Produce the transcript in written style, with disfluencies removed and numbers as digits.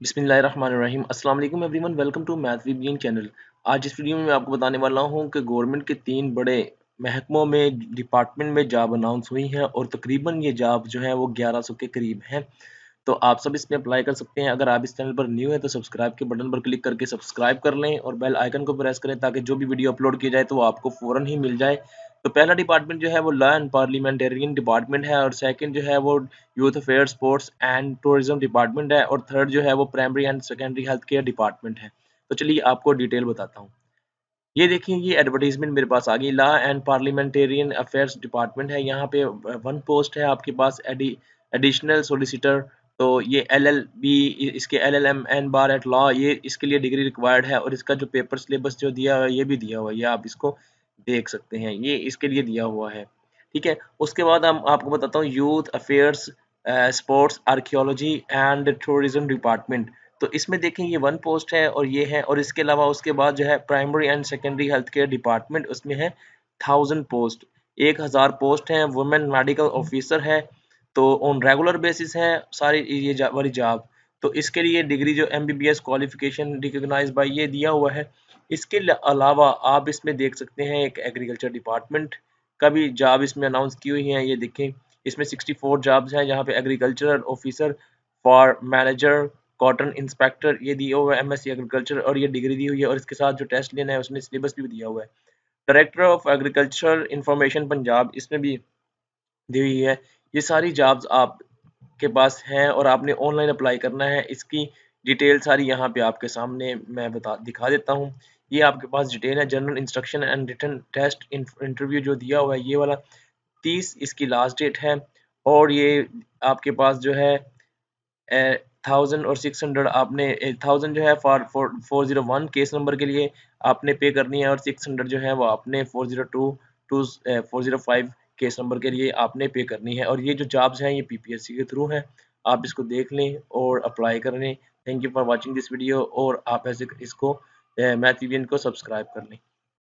बिस्मिल्लाहिर्रहमानिर्रहीम अस्सलाम वालेकुम everyone, welcome to math with channel. आज इस वीडियो में मैं आपको बताने वाला हूं कि गवर्नमेंट के 3 बड़े महकमों में डिपार्टमेंट में जॉब अनाउंस हुई हैं और तकरीबन ये जॉब जो है वो 1100 के करीब हैं। तो आप सब इसमें अप्लाई कर सकते हैं। अगर आप इस चैनल पर न्यू है तो सब्सक्राइब के बटन पर क्लिक करके सब्सक्राइब कर लें और बेल आइकन को प्रेस करें ताकि जो भी वीडियो अपलोड की जाए तो वो आपको फ़ौरन ही मिल जाए। तो पहला डिपार्टमेंट जो है वो लॉ एंड पार्लियामेंटेरियन डिपार्टमेंट है और सेकंड जो है वो youth affair sports and tourism department है और थर्ड जो है वो primary and secondary health care department है। तो चलिए आपको डिटेल बताता हूँ। ये देखिए, ये एडवर्टाइजमेंट मेरे पास आ गई। Law and parliamentarian affairs department है। यहाँ पे वन पोस्ट है आपके पास एडिशनल सोलिसिटर। तो ये LLB, इसके LLM एन बार एट लॉ, ये इसके लिए डिग्री रिक्वायर्ड है और इसका जो पेपर सिलेबस जो दिया हुआ है ये भी दिया हुआ है, ये आप इसको देख सकते हैं, ये इसके लिए दिया हुआ है। ठीक है, उसके बाद हम आपको बताता हूँ youth affairs sports archaeology and tourism department. तो इसमें देखें ये वन पोस्ट है और ये है, और इसके अलावा उसके बाद जो है primary and secondary health care department, उसमें है 1000 पोस्ट, 1000 पोस्ट हैं। वुमेन मेडिकल ऑफिसर है, तो ऑन रेगुलर बेसिस है सारी ये वाली जॉब। तो इसके लिए डिग्री जो MBBS क्वालिफिकेशन रिकॉग्नाइज बाय ये दिया हुआ है। इसके अलावा आप इसमें देख सकते हैं एक एग्रीकल्चर डिपार्टमेंट का भी जॉब इसमें अनाउंस की हुई है। ये देखें, इसमें 64 जॉब्स हैं जहाँ पे agricultural officer for manager cotton inspector ये दिया हुआ है, MSc एग्रीकल्चर, और ये डिग्री दी हुई है और इसके साथ जो टेस्ट लेना है उसमें सिलेबस भी दिया हुआ है। Director of agriculture information Punjab, इसमें भी दी हुई है। ये सारी जॉब्स आपके पास हैं और आपने ऑनलाइन अप्लाई करना है। इसकी डिटेल सारी यहाँ पे आपके सामने मैं दिखा देता हूँ। ये आपके पास डिटेल है। General instruction and written test interview जो दिया हुआ है ये वाला, 30 इसकी लास्ट डेट है। और ये आपके पास जो है 1600 आपने 1000 जो है फॉर 401 केस नंबर के लिए आपने पे करनी है और 600 जो है वो आपने 402 टू 405 केस नंबर के लिए आपने पे करनी है। और ये जो जॉब्स हैं ये PPSC के थ्रू हैं। आप इसको देख लें और अप्लाई कर लें। Thank you for watching this video, और आप ऐसे इसको मैथ को सब्सक्राइब कर लें।